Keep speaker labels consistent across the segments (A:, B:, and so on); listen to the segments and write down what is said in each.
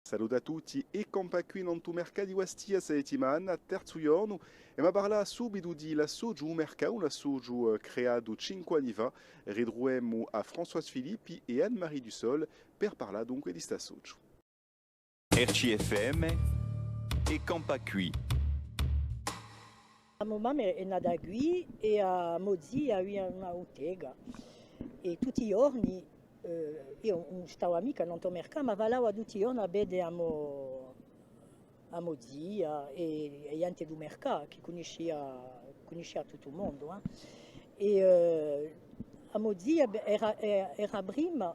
A: Saluto a tutti e compa qui non tu mercati Wastia settimana terzo giorno e ma parla subito di la soju mercato, una soju creato 5 anni fa, ridruemo a Françoise Filippi e Anne-Marie Dussol per parlare dunque di sta soju.
B: RCFM e Campacui.
C: A mamma è nata qui e a Mozzi aveva una bottega e tutti i giorni io non stavo mica non to mercato ma valavo tutti i giorni a bere a Mozzi e gente del mercato che conosceva tutto il mondo e a Mozzi era prima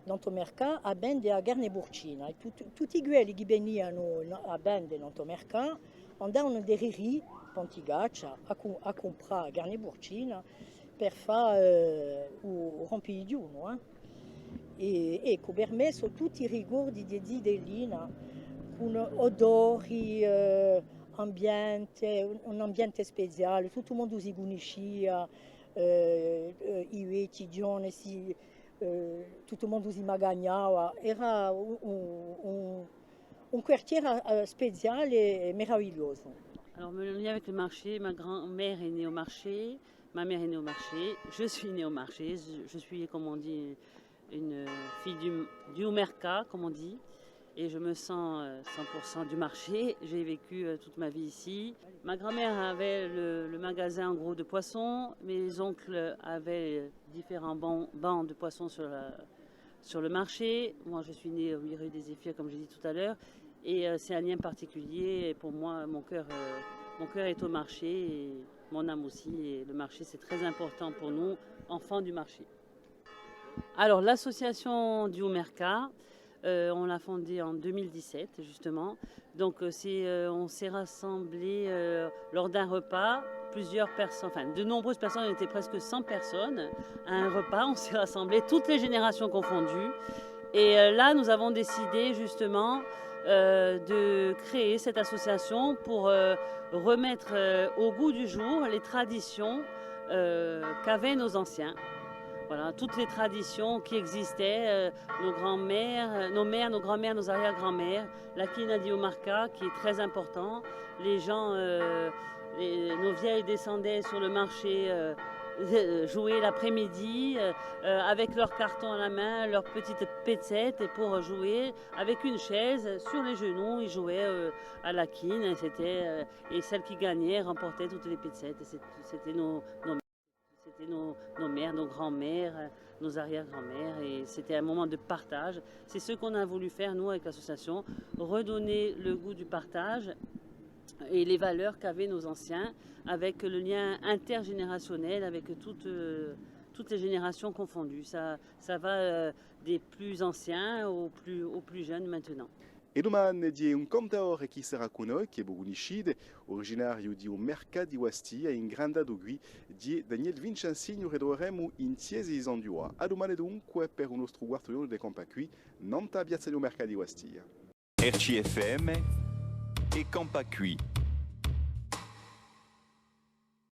C: non to mercato a bere a Garne Burcina e tutti quelli che venivano a bere non to mercato andavano dei riri Pontigaccia a comprare a Garne Burcina per fare il rompigliuno. E ecco, per me sono tutti i ricordi di Zidellina, con odori, un ambiente speciale, tutto il mondo si conosceva, i vecchi tutto il mondo si magagnava, era un quartiere speciale et meraviglioso.
D: Alors, le lien avec le marché, ma grand-mère est née au marché, ma mère est née au marché, je suis née au marché, je suis, comme on dit, une fille du Omerca, comme on dit, et je me sens 100% du marché. J'ai vécu toute ma vie ici. Ma grand-mère avait le magasin en gros de poissons, mes oncles avaient différents bancs de poissons sur le marché. Moi, je suis née au rue des Zéphyrs, comme j'ai dit tout à l'heure. Et c'est un lien particulier. Et pour moi, mon cœur est au marché et mon âme aussi. Et le marché, c'est très important pour nous, enfants du marché. Alors, l'association du Omerca, on l'a fondée en 2017, justement. Donc, on s'est rassemblés lors d'un repas. Plusieurs personnes, enfin de nombreuses personnes, on était presque 100 personnes à un repas. On s'est rassemblés, toutes les générations confondues. Et là, nous avons décidé justement de créer cette association pour remettre au goût du jour les traditions qu'avaient nos anciens. Voilà, toutes les traditions qui existaient, nos grands-mères, nos mères, nos grands-mères, nos arrière-grands-mères, la Kina di Omarca qui est très important. Les gens, nos vieilles descendaient sur le marché jouer l'après-midi avec leur carton à la main, leur petite pétzette et pour jouer avec une chaise sur les genoux, ils jouaient à la quine et celle qui gagnait remportait toutes les pétzettes. C'était nos mères, nos grands-mères, nos arrière-grands-mères et c'était un moment de partage. C'est ce qu'on a voulu faire nous avec l'association, redonner le goût du partage et les valeurs qu'avaient nos anciens avec le lien intergénérationnel avec toutes les générations confondues. Ça va des plus anciens aux plus jeunes maintenant.
A: E domani di un contatore che sarà con noi, che è Bogunicide, originario di un mercato di Wastia, in grande qui di Daniel Vincenzi, redoremo in Tiesi di Zandua. A domani dunque per un nostro quarto giorno di Campacui, non ta piazza di un mercato di Wastia.
B: RCFM e Campacui.